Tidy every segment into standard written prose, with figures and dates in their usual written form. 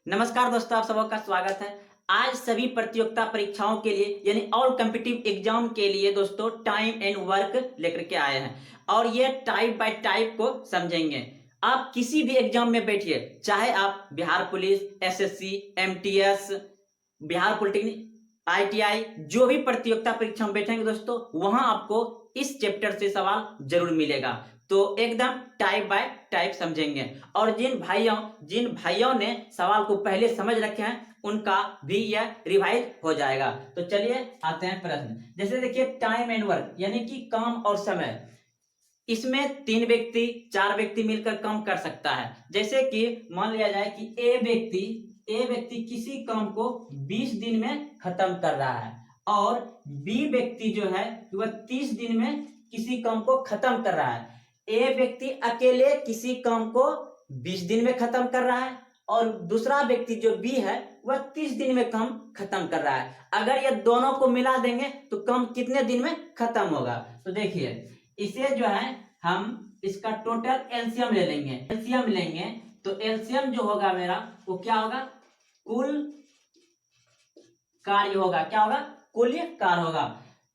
नमस्कार दोस्तों, आप सबका स्वागत है। आज सभी प्रतियोगिता परीक्षाओं के लिए यानी ऑल कॉम्पिटिटिव एग्जाम के लिए दोस्तों टाइम एंड वर्क लेकर के आए हैं और ये टाइप बाय टाइप को समझेंगे। आप किसी भी एग्जाम में बैठिए, चाहे आप Bihar police, SSC, MTS, Bihar polytechnic, ITI, जो भी प्रतियोगिता परीक्षा में बैठेंगे दोस्तों, वहां आपको इस चैप्टर से सवाल जरूर मिलेगा। तो एकदम टाइप बाय टाइप समझेंगे और जिन भाइयों ने सवाल को पहले समझ रखे हैं उनका भी यह रिवाइज हो जाएगा। तो चलिए आते हैं प्रश्न। जैसे देखिए टाइम एंड वर्क यानी कि काम और समय, इसमें 3 व्यक्ति 4 व्यक्ति मिलकर काम कर सकता है। जैसे कि मान लिया जाए कि ए व्यक्ति किसी काम को 20 दिन में खत्म कर रहा है और बी व्यक्ति जो है वह 30 दिन में किसी काम को खत्म कर रहा है। ए व्यक्ति अकेले किसी काम को 20 दिन में खत्म कर रहा है और दूसरा व्यक्ति जो बी है वह 30 दिन में काम खत्म कर रहा है। अगर ये दोनों को मिला देंगे तो काम कितने दिन में खत्म होगा? तो देखिए इसे जो है हम इसका टोटल एलसीएम ले लेंगे। तो एलसीएम जो होगा मेरा वो क्या होगा? कुल कार्य होगा। क्या होगा? कुल कार्य होगा।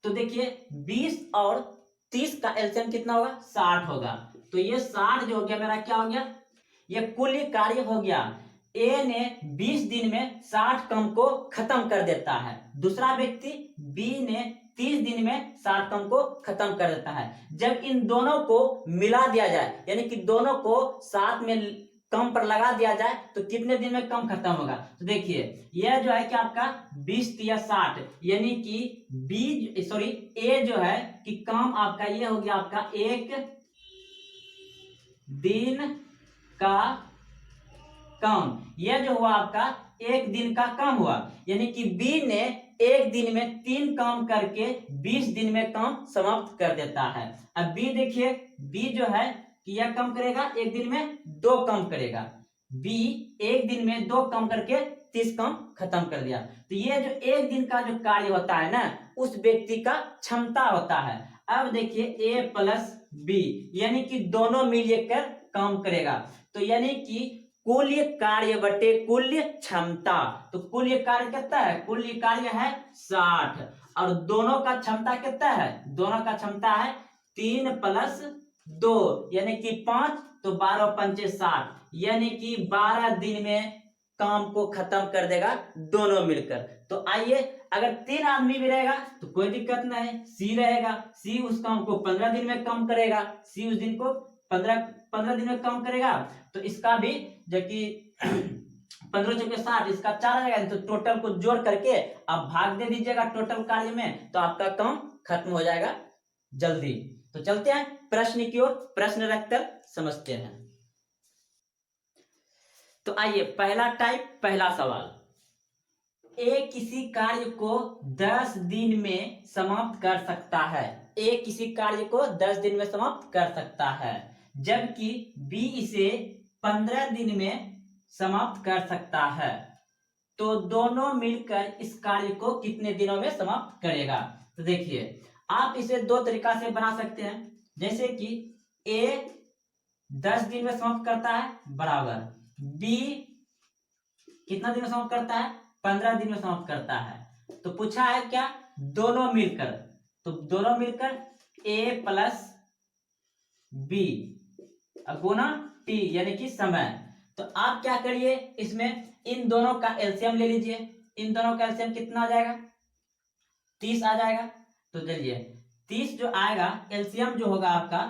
तो देखिए 20 और 30 का एलसीएम कितना होगा? 60 होगा। तो ये 60 जो हो गया मेरा क्या हो गया? ये कुल कार्य हो गया। ए ने 20 दिन में 60 काम को खत्म कर देता है, दूसरा व्यक्ति बी ने 30 दिन में 60 काम को खत्म कर देता है। जब इन दोनों को मिला दिया जाए यानी कि दोनों को साथ में कम पर लगा दिया जाए तो कितने दिन में कम खत्म होगा? तो देखिए यह जो है कि आपका 20 या 60 यानी कि ए जो है कि काम आपका ये हो गया आपका 1 दिन का काम। यह जो हुआ आपका 1 दिन का काम हुआ यानी कि बी ने 1 दिन में 3 काम करके 20 दिन में काम समाप्त कर देता है। अब बी देखिए, बी जो है कि यह काम करेगा 1 दिन में 2 काम करेगा। बी 1 दिन में 2 काम करके 30 काम खत्म कर दिया। तो ये जो 1 दिन का जो कार्य होता है ना, उस व्यक्ति का क्षमता होता है। अब देखिए ए प्लस बी यानी कि दोनों मिलकर काम करेगा। तो यानी कि कुल कार्य बटे कुल क्षमता। तो कुल कार्य कितना है? कुल कार्य है 60 और दोनों का क्षमता कितना है? दोनों का क्षमता है 3 प्लस 2 यानी कि 5। तो 12 पंचे 60 यानी कि 12 दिन में काम को खत्म कर देगा दोनों मिलकर। तो आइए, अगर 3 आदमी भी रहेगा तो कोई दिक्कत नहीं है, सी रहेगा। सी उस काम को 15 दिन में कम करेगा। सी उस दिन को 15 दिन में कम करेगा। तो इसका भी जबकि 15 चौके 60, इसका 4 आ जाएगा। तो टोटल को जोड़ करके आप भाग दे दीजिएगा टोटल कार्य में, तो आपका काम खत्म हो जाएगा जल्दी। तो चलते हैं प्रश्न की ओर, प्रश्न रखकर समझते हैं। तो आइए पहला टाइप, पहला सवाल। ए किसी कार्य को 10 दिन में समाप्त कर सकता है। ए किसी कार्य को 10 दिन में समाप्त कर सकता है, जबकि बी इसे 15 दिन में समाप्त कर सकता है। तो दोनों मिलकर इस कार्य को कितने दिनों में समाप्त करेगा? तो देखिए आप इसे 2 तरीका से बना सकते हैं। जैसे कि ए 10 दिन में समाप्त करता है बराबर बी कितना दिन में समाप्त करता है? 15 दिन में समाप्त करता है। तो पूछा है क्या? दोनों मिलकर। तो दोनों मिलकर ए प्लस बी गुना टी यानी कि समय। तो आप क्या करिए, इसमें इन दोनों का एलसीएम ले लीजिए। इन दोनों का एलसीएम कितना आ जाएगा? 30 आ जाएगा। तो चलिए 30 जो आएगा एलसीएम जो होगा आपका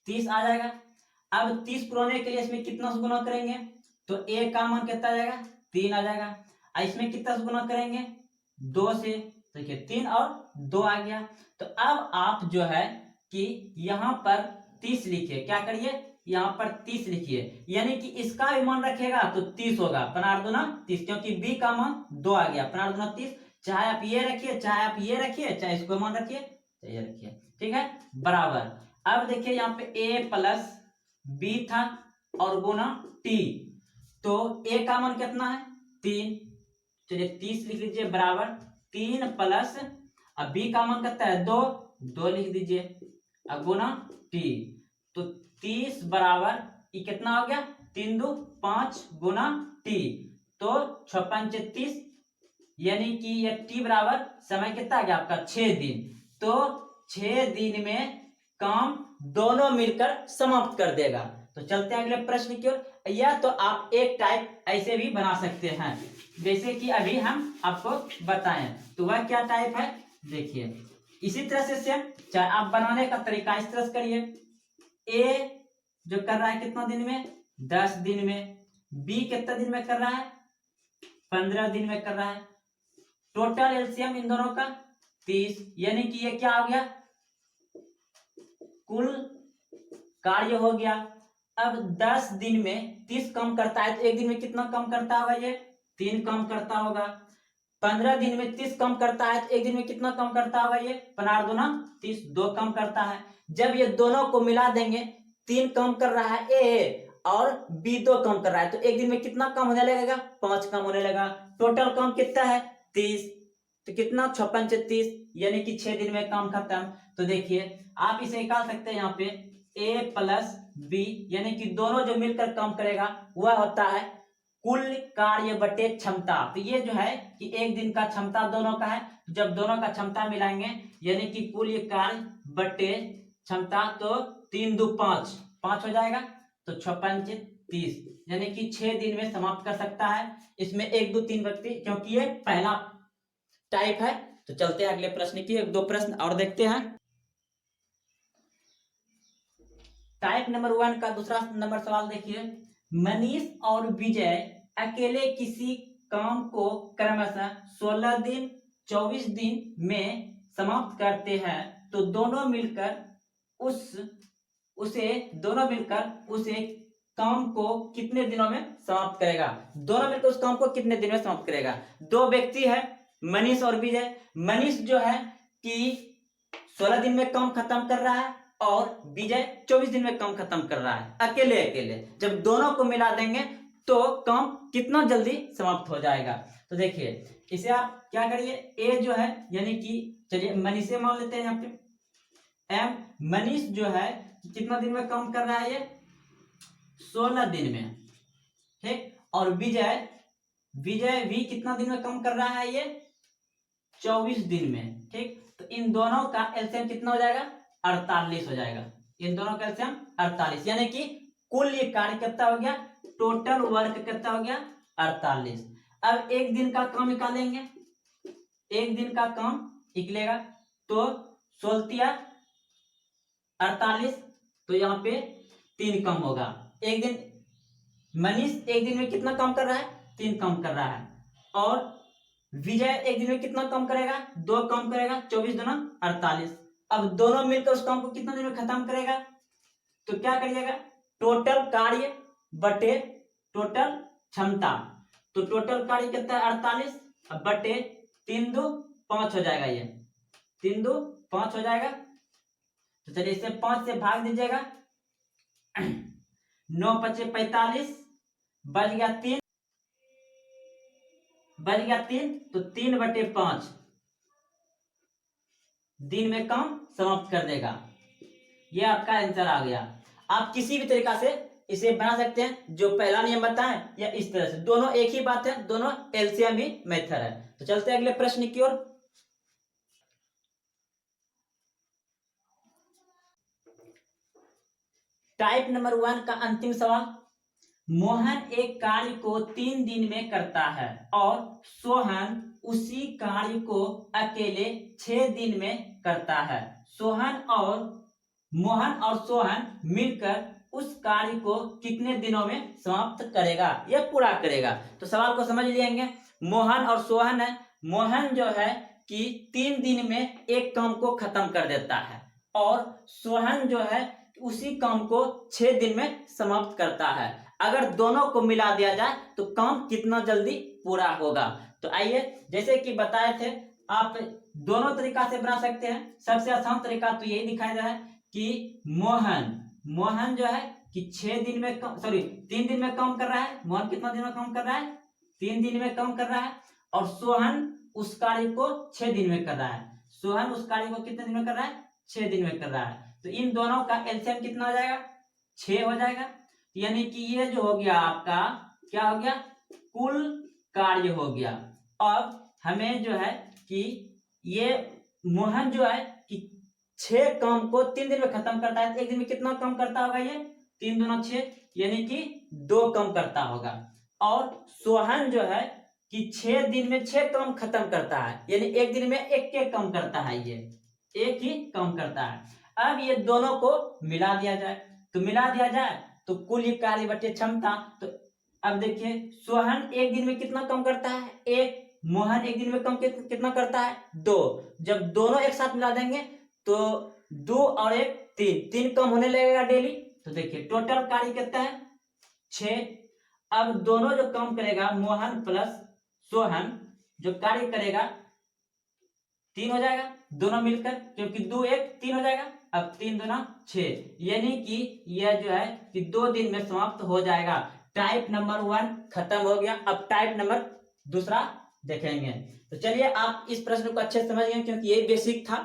30 आ जाएगा। अब 30 पुराने के लिए इसमें कितना से गुना करेंगे? तो ए का मान कितना आ जाएगा? 3 आ जाएगा। इसमें कितना से गुना करेंगे? 2 से। देखिए 3 और 2 आ गया। तो अब आप जो है कि यहां पर 30 लिखिए। क्या करिए? यहां पर 30 लिखिए, यानी कि इसका भी मान रखिएगा तो 30 होगा। 15 दूना 30, क्योंकि बी का मान 2 आ गया। 15 दूना 30। चाहे आप ये रखिए, चाहे आप ये रखिए, चाहे इसको मान रखिए, चाहे ये रखिए। ठीक है, बराबर। अब देखिए यहाँ पे ए प्लस बी था और गुना टी। तो ए का मान कितना है? 3। चलिए 30 लिख लीजिए बराबर 3 प्लस अब बी का मान कितना है? 2 लिख दीजिए अब गुना टी। तो 30 बराबर ये कितना हो गया 3 दो 5 गुना टी, तो 6 पंचे 30, यानी कि ये टी बराबर समय कितना आ गया आपका 6 दिन। तो 6 दिन में काम दोनों मिलकर समाप्त कर देगा। तो चलते हैं अगले प्रश्न की ओर। या तो आप एक टाइप ऐसे भी बना सकते हैं जैसे कि अभी हम आपको बताएं, तो वह क्या टाइप है देखिए। इसी तरह से सेम चाहे आप बनाने का तरीका इस तरह से करिए। ए जो कर रहा है कितना दिन में 10 दिन में, बी कितना दिन में कर रहा है 15 दिन में कर रहा है। टोटल एलसीएम इन दोनों का 30, यानी कि ये क्या हो गया कुल कार्य हो गया। अब 10 दिन में 30 कम करता है तो एक दिन में कितना कम करता होगा ये 3 कम करता होगा। 15 दिन में 30 कम करता है तो एक दिन में कितना कम करता होगा ये 15 दूना 30 2 कम करता है। जब ये दोनों को मिला देंगे 3 कम कर रहा है ए और बी 2 कम कर रहा है तो एक दिन में कितना कम होने लगेगा 5 कम होने लगा। टोटल कम कितना है 30, तो कितना 6 पंचे 30, यानी कि 6 दिन में काम खत्म। तो देखिए आप इसे निकाल सकते हैं यहाँ पे ए प्लस बी, यानी कि दोनों जो मिलकर काम करेगा वह होता है कुल कार्य बटे क्षमता। तो ये जो है कि एक दिन का क्षमता दोनों का है, जब दोनों का क्षमता मिलाएंगे यानी कि कुल ये कार्य बटे क्षमता, तो 3 दो 5 5 हो जाएगा, तो 6 पंचे 30, यानी कि 6 दिन में समाप्त कर सकता है। इसमें 1 2 3 व्यक्ति, क्योंकि ये पहला टाइप है। तो चलते हैं अगले प्रश्न की, 1 2 प्रश्न और देखते हैं। टाइप नंबर 1 का दूसरा नंबर सवाल देखिए। मनीष और विजय अकेले किसी काम को क्रमशः 16 दिन 24 दिन में समाप्त करते हैं तो दोनों मिलकर उसे काम को कितने दिनों में समाप्त करेगा। दोनों मिलकर उस काम को कितने दिन में समाप्त करेगा। दो व्यक्ति है मनीष और विजय। मनीष जो है कि 16 दिन में काम खत्म कर रहा है और विजय 24 दिन में काम खत्म कर रहा है अकेले अकेले। जब दोनों को मिला देंगे तो काम कितना जल्दी समाप्त हो जाएगा। तो देखिए इसे आप क्या करिए, ए जो है यानी कि चलिए मनीष मान लेते हैं यहाँ पे। एम मनीष जो है कितना दिन में काम कर रहा है ये 16 दिन में, ठीक। और विजय भी कितना दिन में काम कर रहा है ये 24 दिन में, ठीक। तो इन दोनों का एलसीएम कितना हो जाएगा 48 हो जाएगा। इन दोनों का एलसीएम 48, यानी कि कुल ये कार्य कितना हो गया, टोटल वर्क कितना हो गया 48। अब एक दिन का काम निकालेंगे, एक दिन का काम निकलेगा तो 16 48, तो यहाँ पे 3 कम होगा। एक दिन मनीष एक दिन में कितना काम कर रहा है 3 कम कर रहा है, और विजय एक दिन में कितना कम करेगा 2 कम करेगा, 24 दूना 48। अब दोनों मिलकर उस काम को कितना दिन में खत्म करेगा, तो क्या करिएगा टोटल कार्य बटे टोटल क्षमता। तो टोटल कार्य कितना है 48 बटे 3 दो 5 हो जाएगा, ये 3 दो 5 हो जाएगा। तो चलिए इसे 5 से भाग दीजिएगा 9 पचे 45, बच गया 3, तो 3 बटे 5 दिन में काम समाप्त कर देगा। ये आपका आंसर आ गया। आप किसी भी तरीका से इसे बना सकते हैं, जो पहला नियम बताएं या इस तरह से, दोनों एक ही बात है, दोनों एलसीएम ही मेथड है। तो चलते हैं अगले प्रश्न की ओर। टाइप नंबर 1 का अंतिम सवाल। मोहन एक कार्य को 3 दिन में करता है और सोहन उसी कार्य को अकेले 6 दिन में करता है। मोहन और सोहन मिलकर उस कार्य को कितने दिनों में समाप्त करेगा या पूरा करेगा। तो सवाल को समझ लेंगे। मोहन और सोहन है। मोहन जो है कि 3 दिन में एक काम को खत्म कर देता है और सोहन जो है उसी काम को 6 दिन में समाप्त करता है। अगर दोनों को मिला दिया जाए तो काम कितना जल्दी पूरा होगा। तो आइए जैसे कि बताए थे, आप दोनों तरीका से बना सकते हैं। सबसे आसान तरीका तो यही दिखाई दे रहा है कि मोहन जो है कि 3 दिन में काम कर रहा है। मोहन कितना दिन में काम कर रहा है 3 दिन में काम कर रहा है, और सोहन उस कार्य को 6 दिन में कर रहा है। सोहन उस कार्य को कितने दिन में कर रहा है 6 दिन में कर रहा है। तो इन दोनों का एलसीएम कितना हो जाएगा 6 हो जाएगा। यानी कि ये जो हो गया आपका क्या हो गया, कुल कार्य हो गया। अब हमें जो है कि ये मोहन जो है कि 6 काम को 3 दिन में खत्म करता है, तो एक दिन में कितना काम करता होगा ये, 3 दूना 6, यानी कि 2 काम करता होगा। और सोहन जो है कि 6 दिन में 6 काम खत्म करता है, यानी एक दिन में एक काम करता है, ये एक ही काम करता है। अब ये दोनों को मिला दिया जाए, तो मिला दिया जाए तो कुल कार्य बटे क्षमता। तो अब देखिए सोहन एक दिन में कितना काम करता है, एक, मोहन एक दिन में कम कितना करता है, 2। जब दोनों एक साथ मिला देंगे तो 2 और 1 3, 3 कम होने लगेगा डेली। तो देखिए टोटल कार्य कितना है, 6। अब दोनों जो काम करेगा मोहन प्लस सोहन जो कार्य करेगा 3 हो जाएगा दोनों मिलकर, क्योंकि 2 1 3 हो जाएगा। अब 3 दूना 6, यानी कि यह जो है कि 2 दिन में समाप्त हो जाएगा। टाइप नंबर 1 खत्म हो गया। अब टाइप नंबर दूसरा देखेंगे। तो चलिए आप इस प्रश्न को अच्छे से समझ गए, क्योंकि ये बेसिक था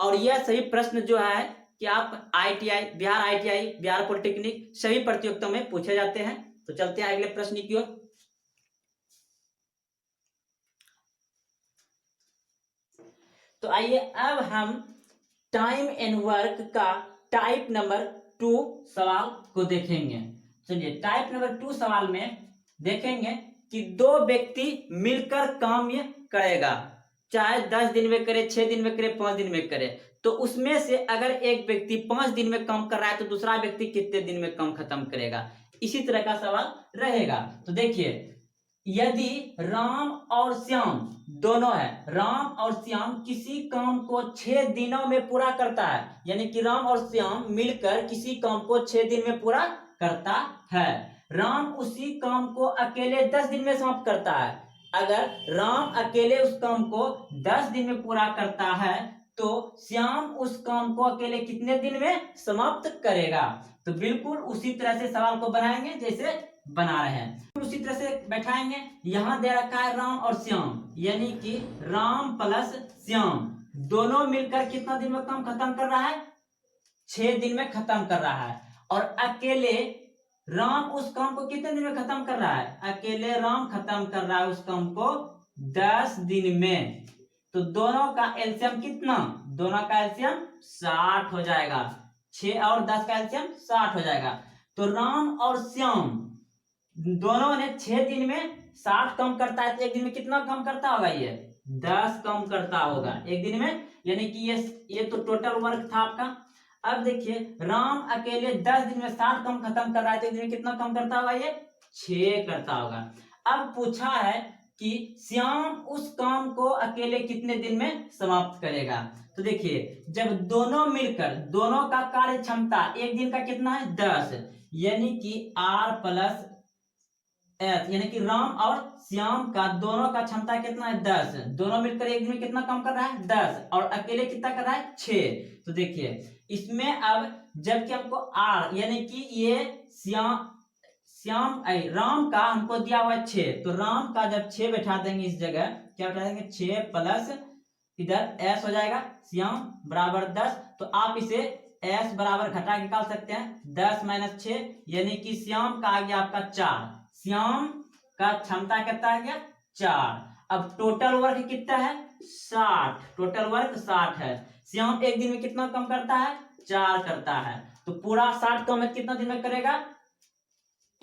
और यह सही प्रश्न जो है कि आप ITI, बिहार पॉलिटेक्निक सभी प्रतियोगिताओं में पूछे जाते हैं। तो चलते हैं अगले प्रश्न की ओर। तो आइए अब हम टाइम एंड वर्क का टाइप नंबर 2 सवाल को देखेंगे। चलिए टाइप नंबर 2 सवाल में देखेंगे कि 2 व्यक्ति मिलकर काम ये करेगा, चाहे 10 दिन में करे, 6 दिन में करे, 5 दिन में करे। तो उसमें से अगर एक व्यक्ति 5 दिन में काम कर रहा है तो दूसरा व्यक्ति कितने दिन में काम खत्म करेगा, इसी तरह का सवाल रहेगा। तो देखिए यदि राम और श्याम दोनों है, राम और श्याम किसी काम को 6 दिनों में पूरा करता है, यानी कि राम और श्याम मिलकर किसी काम को 6 दिन में पूरा करता है। राम उसी काम को अकेले 10 दिन में समाप्त करता है। अगर राम अकेले उस काम को 10 दिन में पूरा करता है तो श्याम उस काम को अकेले कितने दिन में समाप्त करेगा। तो बिल्कुल उसी तरह से सवाल को बनाएंगे जैसे बना रहे हैं, उसी तरह से बैठाएंगे। यहां दे रखा है राम और श्याम, यानी कि राम प्लस श्याम दोनों मिलकर कितना दिन में काम खत्म कर रहा है, 6 दिन में खत्म कर रहा है। और अकेले राम उस काम को कितने दिन में खत्म कर रहा है, अकेले राम खत्म कर रहा है उस काम को 10 दिन में। तो दोनों का एलसीएम कितना, दोनों का एलसीएम 60 हो जाएगा, 6 और 10 का एलसीएम 60 हो जाएगा। तो राम और श्याम दोनों ने 6 दिन में 60 कम करता है, तो एक दिन में कितना कम करता होगा, ये 10 कम करता होगा एक दिन में, यानी कि ये तो टोटल वर्क था आपका। अब देखिए राम अकेले 10 दिन में 60 कम खत्म कर रहा है, तो एक दिन में कितना कम करता होगा, ये 6 करता होगा। अब पूछा है कि श्याम उस काम को अकेले कितने दिन में समाप्त करेगा। तो देखिए जब दोनों मिलकर, दोनों का कार्य क्षमता एक दिन का कितना है 10, यानी कि R प्लस एस, यानी कि राम और श्याम का दोनों का क्षमता कितना है 10, दोनों मिलकर एक दिन में कितना काम कर रहा है 10, और अकेले कितना कर रहा है 6। तो देखिए इसमें अब जबकि हमको R यानी कि ये राम का हमको दिया हुआ है 6, तो राम का जब 6 बैठा देंगे इस जगह, क्या बैठा देंगे 6 प्लस इधर s हो जाएगा, श्याम बराबर 10। तो आप इसे s बराबर घटा के निकाल सकते हैं, 10 माइनस 6, यानी कि श्याम का आ गया आपका 4, श्याम का क्षमता कितना आ गया 4। अब टोटल वर्क कितना है 60, टोटल वर्क 60 है। श्याम एक दिन में कितना कम करता है 4 करता है, तो पूरा 60 कम कितना दिन में करेगा,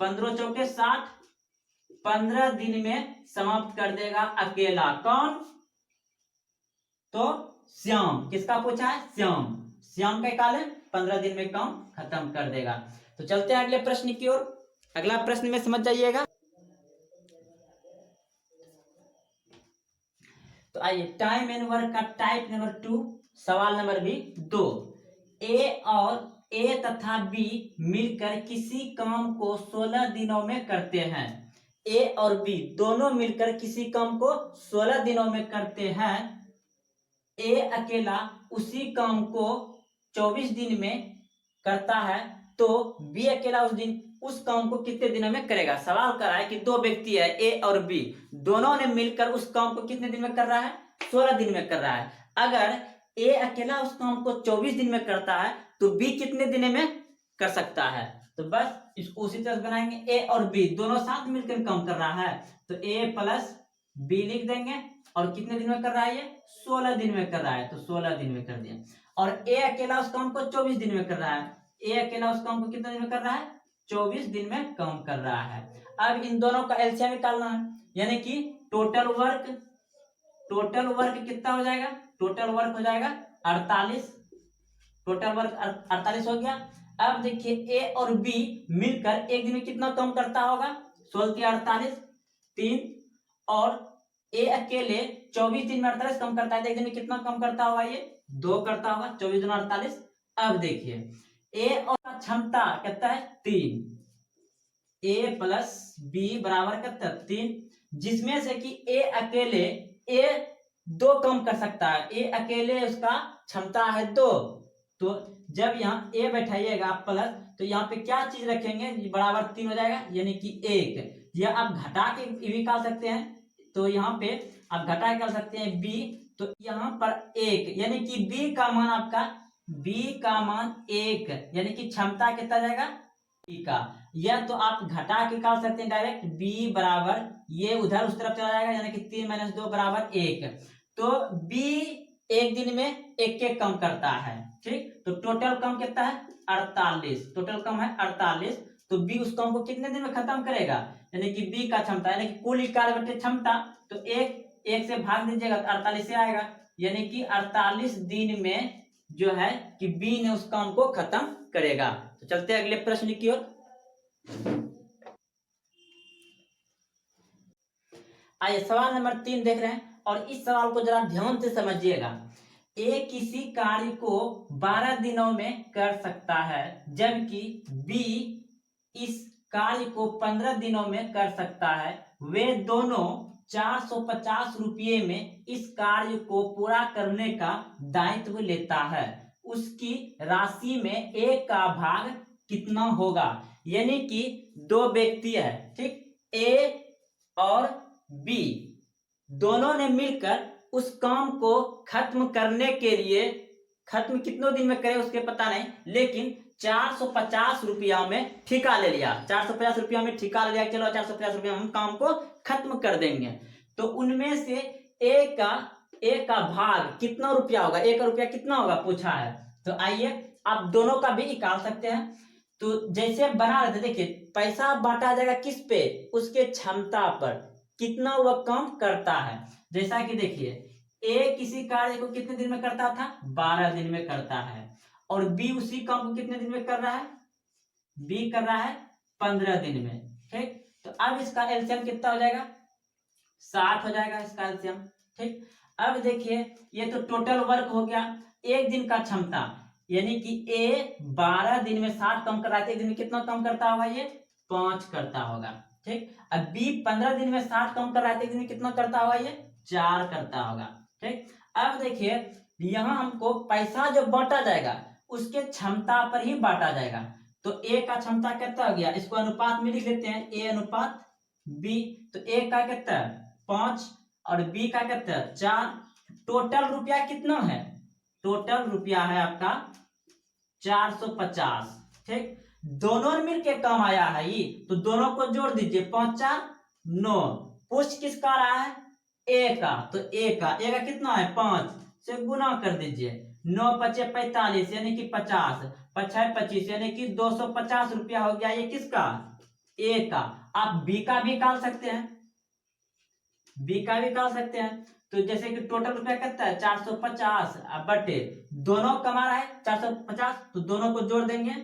15 चौके 60, 15 दिन में समाप्त कर देगा अकेला। कौन, तो श्याम, किसका पूछा है श्याम, श्याम का काल 15 दिन में काम खत्म कर देगा। तो चलते हैं अगले प्रश्न की ओर। अगला प्रश्न में समझ जाइएगा। तो आइए टाइम एंड वर्क का टाइप नंबर 2 सवाल नंबर भी 2। ए तथा बी मिलकर किसी काम को 16 दिनों में करते हैं। ए और बी दोनों मिलकर किसी काम को 16 दिनों में करते हैं। ए अकेला उसी काम को 24 दिन में करता है, तो बी अकेला उस काम को कितने दिनों में करेगा। सवाल कर रहा है कि 2 व्यक्ति है ए और बी, दोनों ने मिलकर उस काम को कितने दिन में कर रहा है, 16 दिन में कर रहा है। अगर ए अकेला उस काम को 24 दिन में करता है तो बी कितने दिन में कर सकता है। तो बस इसको उसी तरह से बनाएंगे। ए और बी दोनों साथ मिलकर काम कर रहा है, तो ए प्लस बी लिख देंगे। और कितने दिन में कर रहा है ये? 16 दिन में कर रहा है, तो 16 दिन में कर दिया। और ए अकेला उस काम को 24 दिन में कर रहा है। ए अकेला उस काम को कितने दिन में कर रहा है? 24 दिन में काम कर रहा है। अब इन दोनों का एलसीएम निकालना है, यानी कि टोटल वर्क कितना हो जाएगा? टोटल वर्क हो जाएगा 48। टोटल वर्क 48 हो गया। अब देखिए ए और बी मिलकर एक दिन में कितना काम करता होगा? 16 के 48 3, और ए अकेले 24 दिन में 48 कम करता है, तो एक दिन में कितना कम करता होगा? ये 2 करता होगा। 24 दूना 48। अब देखिए ए और क्षमता कितना है? 3। ए प्लस बी बराबर कितना? 3, जिसमें से कि ए अकेले 2 कम कर सकता है। ए अकेले उसका क्षमता है 2, तो जब यहाँ ए बैठाइएगा प्लस, तो यहाँ पे क्या चीज रखेंगे? बराबर 3 हो जाएगा, यानी कि 1। या आप घटा के भी निकाल सकते हैं, तो यहाँ पे आप घटा कर सकते हैं बी, तो यहाँ पर 1, यानी कि बी का मान आपका 1, यानी कि क्षमता कितना जाएगा? बी का। या तो आप घटा के निकाल सकते हैं डायरेक्ट, बी बराबर ये उधर उस तरफ चला जाएगा, यानी कि 3 - 2 बराबर 1। तो बी एक दिन में 1 कम करता है, ठीक। तो टोटल कम कितना है? 48। टोटल कम है 48। तो बी उस काम को कितने दिन में खत्म करेगा? यानी कि बी का क्षमता, यानी कि कुल कार्य बटे क्षमता, तो 1 से भाग दीजिएगा तो 48 से आएगा, यानी कि 48 दिन में जो है कि बी ने उस काम को खत्म करेगा। तो चलते हैं अगले प्रश्न की ओर। आइए सवाल नंबर 3 देख रहे हैं, और इस सवाल को जरा ध्यान से समझिएगा। ए किसी कार्य को 12 दिनों में कर सकता है, जबकि बी इस कार्य को 15 दिनों में कर सकता है। वे दोनों 450 रुपये में इस कार्य को पूरा करने का दायित्व लेता है। उसकी राशि में ए का भाग कितना होगा? यानी कि 2 व्यक्ति है, ठीक, ए और बी दोनों ने मिलकर उस काम को खत्म करने के लिए, खत्म कितनों दिन में करे उसके पता नहीं, लेकिन 450 रुपया में ठेका ले लिया। 450 रुपया में ठेका ले लिया, चलो 450 रुपया हम काम को खत्म कर देंगे। तो उनमें से ए का भाग कितना रुपया होगा? ए का रुपया कितना होगा पूछा है। तो आइए आप दोनों का भी निकाल सकते हैं। तो जैसे बना रहे थे, देखिए पैसा बांटा जाएगा किस पे? उसके क्षमता पर, कितना वह काम करता है। जैसा कि देखिए ए किसी कार्य को कितने दिन में करता था? 12 दिन में करता है। और बी उसी काम को कितने दिन में कर रहा है? बी कर रहा है 15 दिन में, ठीक। तो अब इसका एलसीएम कितना हो जाएगा? 60 हो जाएगा इसका एलसीएम, ठीक। अब देखिए ये तो टोटल वर्क हो गया, एक दिन का क्षमता, यानी कि ए 12 दिन में 60 कम कर रहा है, एक दिन में कितना कम करता होगा? ये 5 करता होगा, ठीक। अब बी 15 दिन में 60 कम कर रहा है, एक दिन में कितना करता होगा? ये 4 करता होगा, ठीक। अब देखिए यहां हमको पैसा जो बांटा जाएगा उसके क्षमता पर ही बांटा जाएगा। तो ए का क्षमता कितना हो गया? इसको अनुपात में लिख देते हैं, ए अनुपात बी। तो ए का कितना है? 5, और बी का कितना है? 4। टोटल रुपया कितना है? टोटल रुपया है आपका 450, ठीक। दोनों ने मिलके काम आया है ये, तो दोनों को जोड़ दीजिए, 5 4 9। पूछ किसका रहा है? ए का। तो ए का कितना है? 5 से गुना कर दीजिए, 9 × 5 = 45, यानी कि 50, 5 × 25 यानी कि 250 रुपया हो गया। ये किसका? ए का। आप बी का भी निकाल सकते हैं, बी का भी निकाल सकते हैं। तो जैसे कि टोटल रुपया कितना है? 450 बटे दोनों कमा रहा है 450, तो दोनों को जोड़ देंगे,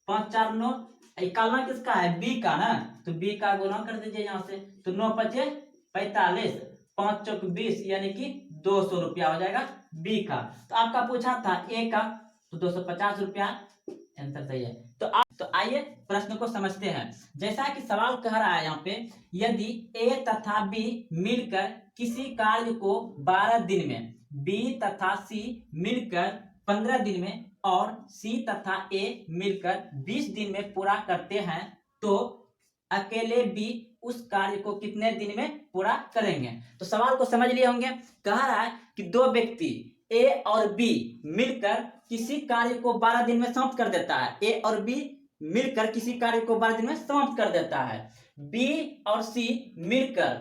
5 4 9। निकालना किसका है? बी का ना, तो बी का गुना कर दीजिए यहाँ से, तो 9 × 5 = 45, 5 चौक 20, यानी कि 200 रुपया हो जाएगा बी का। तो आपका पूछा था ए का, तो 250 रुपया आंसर सही है। तो आइए प्रश्न को समझते हैं। जैसा कि सवाल कह रहा है यहाँ पे, यदि ए तथा बी मिलकर किसी कार्य को 12 दिन में, बी तथा सी मिलकर 15 दिन में, और सी तथा ए मिलकर 20 दिन में पूरा करते हैं, तो अकेले बी उस कार्य को कितने दिन में पूरा करेंगे? तो सवाल को समझ लिए होंगे। कह रहा है कि 2 व्यक्ति ए और बी मिलकर किसी कार्य को 12 दिन में समाप्त कर देता है। ए और बी मिलकर किसी कार्य को 12 दिन में समाप्त कर देता है। बी और सी मिलकर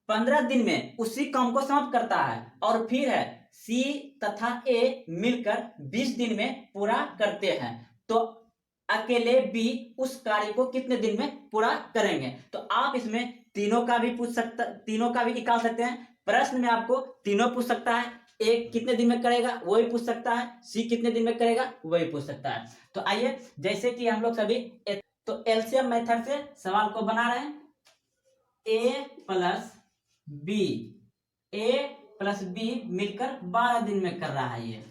15 दिन में उसी काम को समाप्त करता है। और फिर है सी तथा ए मिलकर 20 दिन में पूरा करते हैं। तो अकेले बी उस कार्य को कितने दिन में पूरा करेंगे? तो आप इसमें तीनों का भी तीनों का भी निकाल सकते हैं। प्रश्न में आपको तीनों पूछ सकता है, एक कितने दिन में करेगा वो भी पूछ सकता है, सी कितने दिन में करेगा वो भी पूछ सकता है। तो आइए, जैसे कि हम लोग सभी तो एलसीएम मेथड से सवाल को बना रहे हैं। ए प्लस बी मिलकर 12 दिन में कर रहा है ये।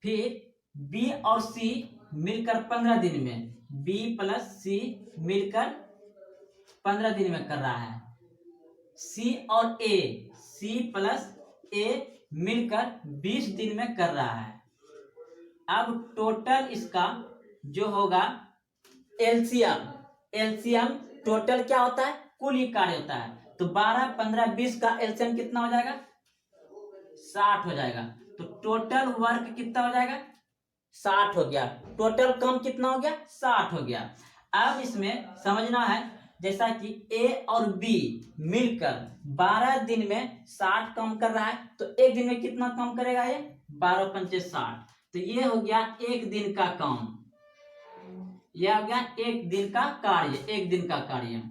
फिर बी और सी मिलकर 15 दिन में, बी प्लस सी मिलकर 15 दिन में कर रहा है। सी और ए, सी प्लस ए मिलकर 20 दिन में कर रहा है। अब टोटल इसका जो होगा एलसीएम टोटल क्या होता है? कुल ही कार्य होता है। तो 12, 15, 20 का एलसीएम कितना हो जाएगा? 60 हो जाएगा। तो टोटल वर्क कितना हो जाएगा? 60 हो गया। टोटल काम कितना हो गया? 60 हो गया। अब इसमें समझना है, जैसा कि ए और बी मिलकर 12 दिन में 60 काम कर रहा है, तो एक दिन में कितना काम करेगा ये? 12 पंचे 60। तो ये हो गया एक दिन का काम। यह हो गया एक दिन का कार्य, एक दिन का कार्य,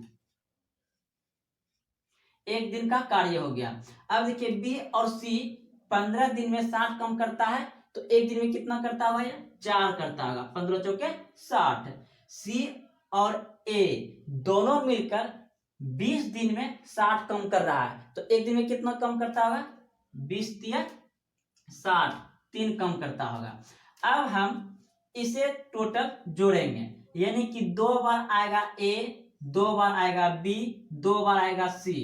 एक दिन का कार्य हो गया। अब देखिए बी और सी 15 दिन में 60 काम करता है, तो एक दिन में कितना करता होगा? 4 करता होगा। 15 चौके 60। सी और ए दोनों मिलकर 20 दिन में 60 कम कर रहा है, तो एक दिन में कितना कम करता होगा? 20 तिया 60, 3 कम करता होगा। अब हम इसे टोटल जोड़ेंगे, यानी कि 2 बार आएगा ए, 2 बार आएगा बी, 2 बार आएगा सी।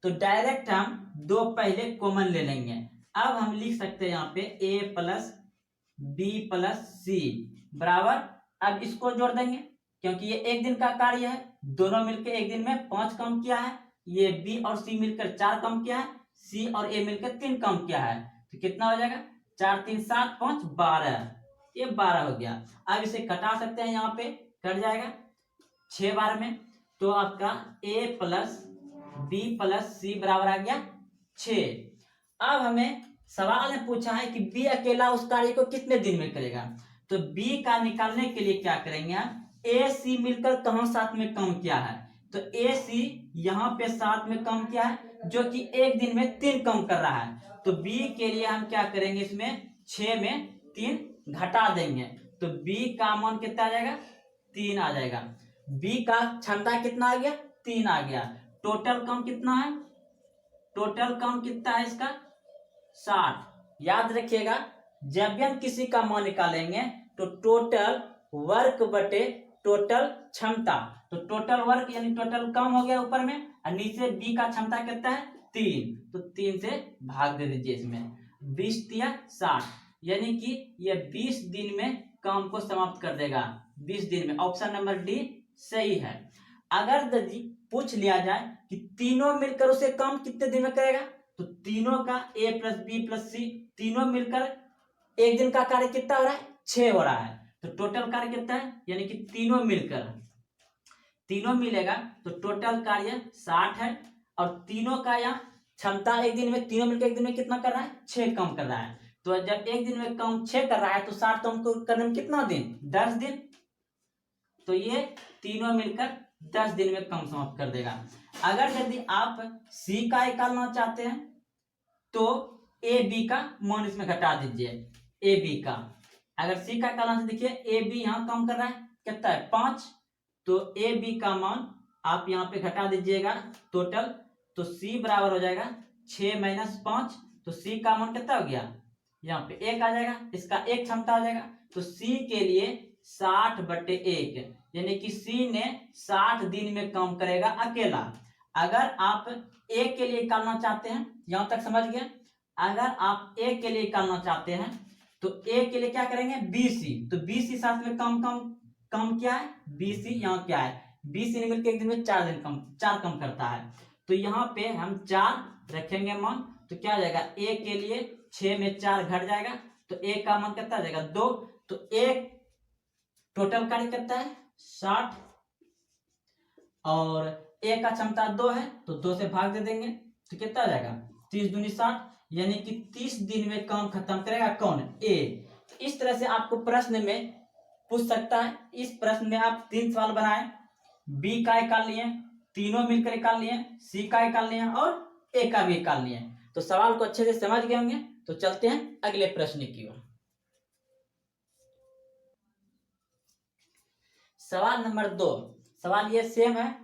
तो डायरेक्ट हम 2 पहले कॉमन ले लेंगे। अब हम लिख सकते हैं यहाँ पे ए प्लस बी प्लस सी बराबर, अब इसको जोड़ देंगे क्योंकि ये एक दिन का कार्य है। दोनों मिलकर एक दिन में 5 काम किया है, ये बी और सी मिलकर 4 काम किया है, सी और ए मिलकर 3 काम किया है। तो कितना हो जाएगा? 4 3 7 5 12, ये 12 हो गया। अब इसे कटा सकते हैं, यहाँ पे कट जाएगा 6 बार में। तो आपका ए प्लस बी प्लस सी बराबर आ गया 6। अब हमें सवाल में पूछा है कि बी अकेला उस कार्य को कितने दिन में करेगा। तो बी का निकालने के लिए क्या करेंगे हम? ए सी मिलकर कहाँ साथ में काम किया है? तो ए सी यहाँ पे साथ में काम किया है, जो कि एक दिन में 3 काम कर रहा है। तो बी के लिए हम क्या करेंगे? इसमें 6 में 3 घटा देंगे, तो बी का मान कितना आ जाएगा? 3 आ जाएगा। बी का क्षमता कितना आ गया? 3 आ गया। टोटल काम कितना है? टोटल काम कितना है इसका? 60। याद रखिएगा, जब भी हम किसी का मान निकालेंगे तो टोटल वर्क बटे टोटल क्षमता। तो टोटल वर्क यानी टोटल काम हो गया ऊपर में, और नीचे बी का क्षमता कितना है? 3। तो 3 से भाग दे दीजिए इसमें। 20 तिया 60, यानी कि ये 20 दिन में काम को समाप्त कर देगा। 20 दिन में। ऑप्शन नंबर डी सही है। अगर यदि पूछ लिया जाए कि तीनों मिलकर उसे काम कितने दिन में करेगा, तो तीनों का ए प्लस बी प्लस सी तीनों मिलकर एक दिन का कार्य कितना हो रहा है? 6 हो रहा है। तो टोटल कार्य कितना है? यानी कि तीनों मिलकर, तीनों मिलेगा तो टोटल कार्य 60 है। और तीनों का यहाँ क्षमता एक दिन में, तीनों मिलकर एक दिन में कितना कर रहा है? 6 काम कर रहा है। तो जब एक दिन में काम 6 कर रहा है, तो 60 कम करने में कितना दिन? 10 दिन। तो ये तीनों मिलकर 10 दिन में काम समाप्त कर देगा। अगर यदि आप सी का निकालना चाहते हैं, तो ए बी का मान इसमें घटा दीजिए। ए बी का, अगर सी का निकालना चाहते, देखिए ए बी यहाँ काम कर रहा है, कितना है? 5। तो ए बी का मान आप यहाँ पे घटा दीजिएगा टोटल, तो सी बराबर हो जाएगा 6 माइनस 5। तो सी का मान कितना हो गया? यहाँ पे 1 आ जाएगा, इसका 1 क्षमता आ जाएगा। तो सी के लिए 60 बटे 1, यानी कि सी ने 60 दिन में काम करेगा अकेला। अगर आप ए के लिए निकालना चाहते हैं, यहां तक समझ गए? अगर आप ए के लिए निकालना चाहते हैं तो ए के लिए क्या करेंगे? बीसी। तो बीसी साथ में कम क्या है? बीसी यहाँ क्या है? बीसी ने मिलकर एक दिन में 4 कम करता है। तो यहाँ पे हम 4 रखेंगे मान, तो क्या हो जाएगा? ए के लिए 6 में 4 घट जाएगा, तो ए का मान कितना आ जाएगा? 2। तो एक टोटल कार्य कितना है? 60 और ए का क्षमता 2 है तो 2 से भाग दे देंगे तो कितना हो जाएगा 30 दूनी 60, यानी कि 30 दिन में काम खत्म करेगा कौन? ए। तो इस तरह से आपको प्रश्न में पूछ सकता है। इस प्रश्न में आप 3 सवाल बनाए, बी का निकाल लिए, तीनों मिलकर निकाल लिए, सी का निकाल लिए और ए का भी निकाल लिए। तो सवाल को अच्छे से समझ गए होंगे। तो चलते हैं अगले प्रश्न की ओर। सवाल नंबर 2। सवाल ये सेम है।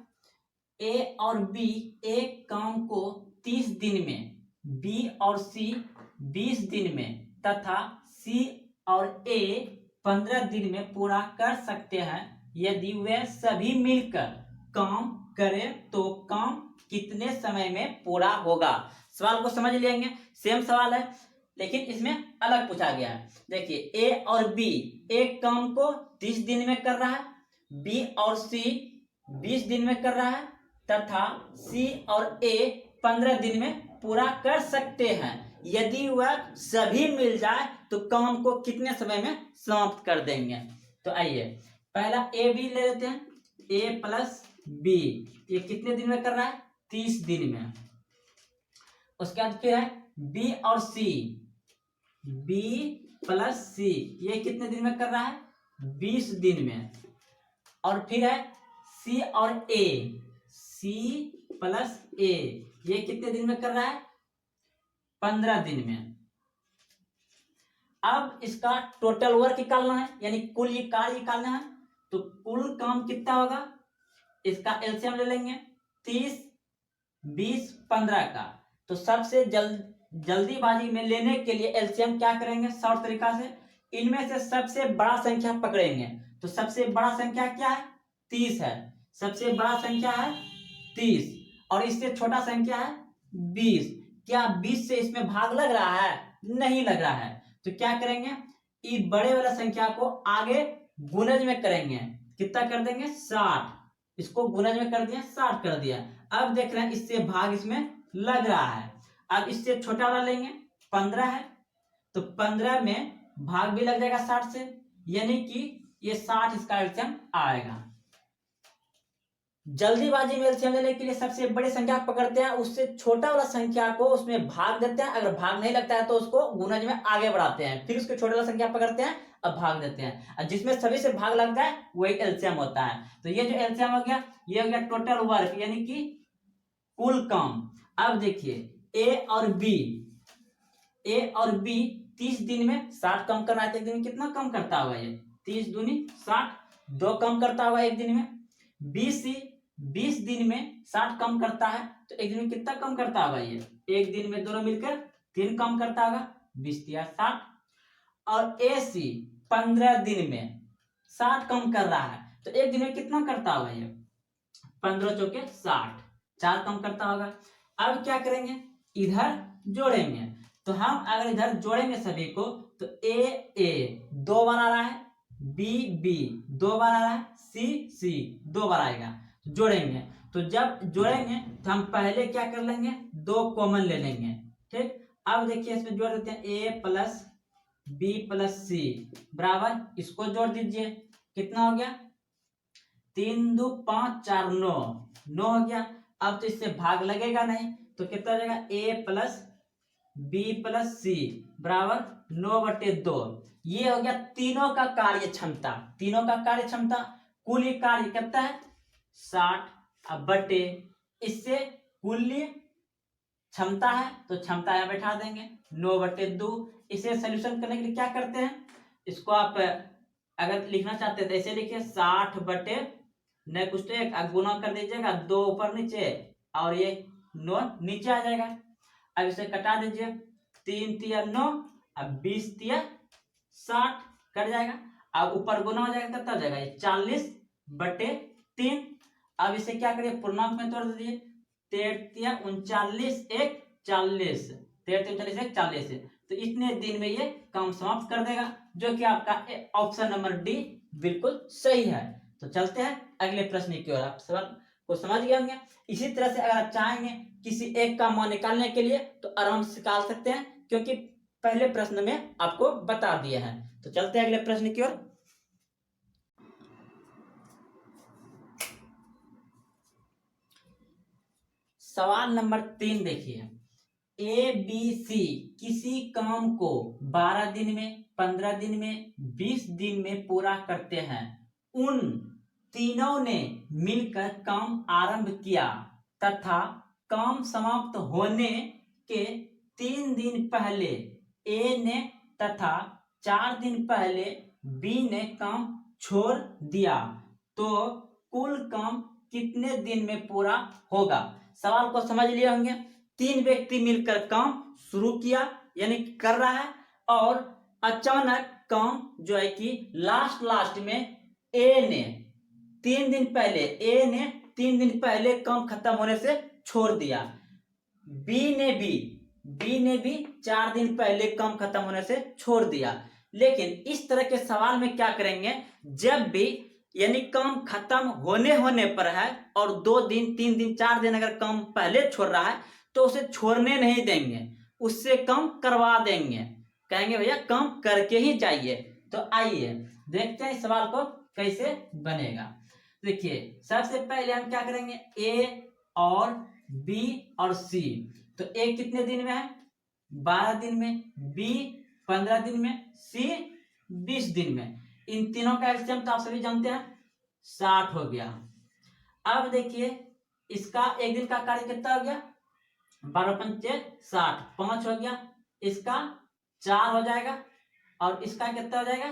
ए और बी एक काम को 30 दिन में, बी और सी 20 दिन में तथा सी और ए 15 दिन में पूरा कर सकते हैं। यदि वे सभी मिलकर काम करें तो काम कितने समय में पूरा होगा? सवाल को समझ लेंगे। सेम सवाल है लेकिन इसमें अलग पूछा गया है। देखिए, ए और बी एक काम को 30 दिन में कर रहा है, बी और सी 20 दिन में कर रहा है तथा सी और ए 15 दिन में पूरा कर सकते हैं। यदि वह सभी मिल जाए तो काम को कितने समय में समाप्त कर देंगे? तो आइए पहला ए बी ले लेते हैं। ए प्लस बी ये कितने दिन में कर रहा है? 30 दिन में। उसके बाद फिर है बी और सी, बी प्लस सी ये कितने दिन में कर रहा है? 20 दिन में। और फिर है सी और ए, सी प्लस ए ये कितने दिन में कर रहा है? 15 दिन में। अब इसका टोटल वर्क निकालना है, यानी कुल ये कार्य निकालना है। तो कुल काम कितना होगा? इसका एलसीएम ले लेंगे 30, 20, 15 का। तो सबसे जल्दीबाजी में लेने के लिए एलसीएम क्या करेंगे? शॉर्ट तरीका से इनमें से सबसे बड़ा संख्या पकड़ेंगे। तो सबसे बड़ा संख्या क्या है? 30 है। सबसे बड़ा संख्या है 30 और इससे छोटा संख्या है 20। क्या 20 से इसमें भाग लग रहा है? नहीं लग रहा है। तो क्या करेंगे? इस बड़े वाला संख्या को आगे गुणज में करेंगे। कितना कर देंगे? 60। इसको गुणज में कर दिया, 60 कर दिया। अब देख रहे हैं इससे भाग इसमें लग रहा है। अब इससे छोटा वाला लेंगे, 15 है तो 15 में भाग भी लग जाएगा 60 से, यानी कि ये 60 इसका एलसीएम आएगा। जल्दीबाजी में एलसीएम लेने के लिए सबसे बड़ी संख्या पकड़ते हैं, उससे छोटा वाला संख्या को उसमें भाग देते हैं। अगर भाग नहीं लगता है तो उसको गुणज में आगे बढ़ाते हैं, फिर उसके छोटे वाला संख्या पकड़ते हैं अब भाग देते हैं, और जिसमें सभी से भाग लगता है वही एलसीएम होता है। तो ये जो एलसीएम हो गया ये हो गया टोटल वर्क, यानी कि कुल काम। अब देखिए ए और बी 30 दिन में 60 कम करना है तो एक दिन में कितना कम करता होगा? ये 30 दूनी 60, 2 कम करता होगा एक दिन में। बी सी 20 दिन में 60 कम करता है तो एक दिन में कितना कम करता होगा? ये एक दिन में दोनों मिलकर 3 कम करता होगा, 20 या 60। और ए सी 15 दिन में 60 कम कर रहा है तो एक दिन में कितना करता होगा? ये 15 चौके 60, 4 कम करता होगा। अब क्या करेंगे? इधर जोड़ेंगे। तो हम अगर इधर जोड़ेंगे सभी को तो ए 2 बार आ रहा है, बी 2 बार आ रहा है, सी 2 बार आएगा। जोड़ेंगे तो जब जोड़ेंगे तो हम पहले क्या कर लेंगे? 2 कॉमन ले लेंगे। ठीक, अब देखिए इसमें जोड़ देते हैं ए प्लस बी प्लस सी बराबर, इसको जोड़ दीजिए। कितना हो गया? 3 2 5 4 9 हो गया। अब तो इससे भाग लगेगा नहीं तो कितना हो जाएगा? ए प्लस बी प्लस सी बराबर 9/2। ये हो गया तीनों का कार्य क्षमता। तीनों का कार्य क्षमता कुल कार्य कितना है? 60। अब बटे इससे कुल क्षमता है तो क्षमता यहां बैठा देंगे 9/2। इसे सोल्यूशन करने के लिए क्या करते हैं? इसको आप अगर लिखना चाहते हैं तो ऐसे लिखिए 60 बटे न कुछ तो एक गुना कर दीजिएगा, 2 ऊपर नीचे और ये 9 नीचे आ जाएगा। अब इसे कटा दीजिए, 3 तिया 9 अब 20 तिया 60 कट जाएगा। अब ऊपर गुना हो जाएगा, कितना हो जाएगा? ये 40/3। अब इसे क्या करिए? पूर्णांक में तोड़ दीजिए, 13 तिया 39 1 40, 13 39 1 40। तो इतने दिन में ये काम समाप्त कर देगा, जो कि आपका ऑप्शन नंबर डी बिल्कुल सही है। तो चलते हैं अगले प्रश्न की ओर। आप सवाल को समझ गए होंगे। इसी तरह से अगर आप चाहेंगे किसी एक का मान निकालने के लिए तो आराम से निकाल सकते हैं, क्योंकि पहले प्रश्न में आपको बता दिया है। तो चलते हैं अगले प्रश्न की ओर। सवाल नंबर 3 देखिए, ए बी सी किसी काम को 12 दिन में, 15 दिन में, 20 दिन में पूरा करते हैं। उन तीनों ने मिलकर काम आरंभ किया तथा काम समाप्त होने के 3 दिन पहले ए ने तथा 4 दिन पहले बी ने काम छोड़ दिया, तो कुल काम कितने दिन में पूरा होगा। सवाल को समझ लिए होंगे। 3 व्यक्ति मिलकर काम शुरू किया यानी कर रहा है, और अचानक काम जो है कि लास्ट में ए ने 3 दिन पहले काम खत्म होने से छोड़ दिया। बी ने भी 4 दिन पहले काम खत्म होने से छोड़ दिया। लेकिन इस तरह के सवाल में क्या करेंगे, जब भी यानी काम खत्म होने पर है और 2 दिन, 3 दिन, 4 दिन अगर काम पहले छोड़ रहा है तो उसे छोड़ने नहीं देंगे, उससे काम करवा देंगे, कहेंगे भैया काम करके ही जाइए। तो आइए देखते हैं इस सवाल को कैसे बनेगा। देखिए सबसे पहले हम क्या करेंगे, ए और बी और सी। तो ए कितने दिन में है, 12 दिन में, बी 15 दिन में, सी 20 दिन में। इन तीनों का एलसीएम तो आप सभी जानते हैं 60 हो गया। अब देखिए इसका एक दिन का कार्य कितना हो गया, 12 पंचे 60, 5 हो गया, इसका 4 हो जाएगा और इसका कितना हो जाएगा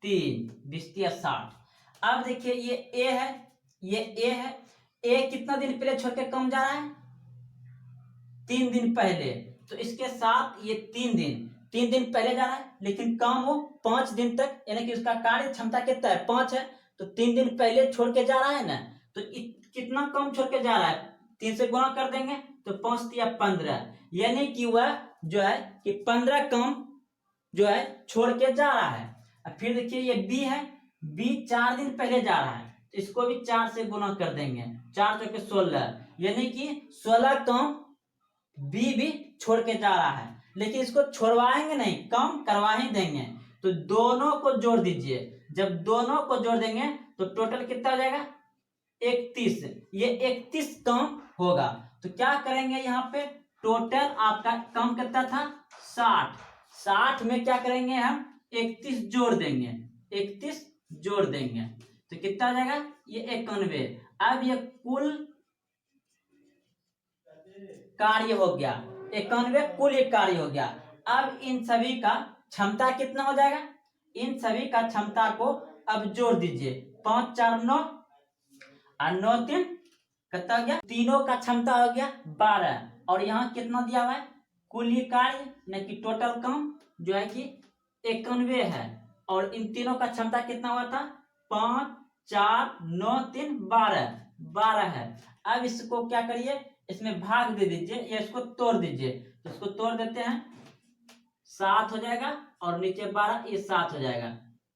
3, 20 या 60। अब देखिए ये ए है, ये ए है। ए कितना दिन पहले छोड़ के काम जा रहा है, 3 दिन पहले, तो इसके साथ ये 3 दिन पहले जा रहा है, लेकिन काम वो 5 दिन तक, यानी कि उसका कार्य क्षमता कितना है 5 है, तो 3 दिन पहले छोड़ के जा रहा है ना, तो कितना काम छोड़ के जा रहा है, 3 से गुणा कर देंगे तो 5 या 15, यानी कि वह जो है कि 15 काम जो है छोड़ के जा रहा है। अब फिर देखिए ये बी है, बी 4 दिन पहले जा रहा है, तो इसको भी 4 से गुणा कर देंगे, 4 चौके 16, यानी कि 16 काम बी भी छोड़ के जा रहा है, लेकिन इसको छोड़वाएंगे नहीं, काम करवा ही देंगे। तो दोनों को जोड़ दीजिए, जब दोनों को जोड़ देंगे तो टोटल कितना हो जाएगा 31, ये 31 काम होगा। तो क्या करेंगे यहाँ पे, टोटल आपका काम कितना था 60 में क्या करेंगे हम 31 जोड़ देंगे, 31 जोड़ देंगे तो कितना हो जाएगा ये 91। अब ये कुल कार्य हो गया 91, कुल एक कार्य हो गया। अब इन सभी का क्षमता कितना हो जाएगा, इन सभी का क्षमता को अब जोड़ दीजिए, 5 4 9 और 9 3 कितना हो गया, तीनों का क्षमता हो गया 12, और यहाँ कितना दिया हुआ है कुल कार्य न कि टोटल काम जो है कि 91 है, और इन तीनों का क्षमता कितना हुआ था 5 4 9 3 12 है। अब इसको क्या करिए, इसमें भाग दे दीजिए या इसको तोड़ दीजिए, तो इसको तोड़ देते हैं 7 हो जाएगा और नीचे 12, ये 7 हो जाएगा।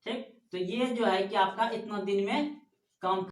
ठीक, तो ये जो है कि आपका इतना दिन में काम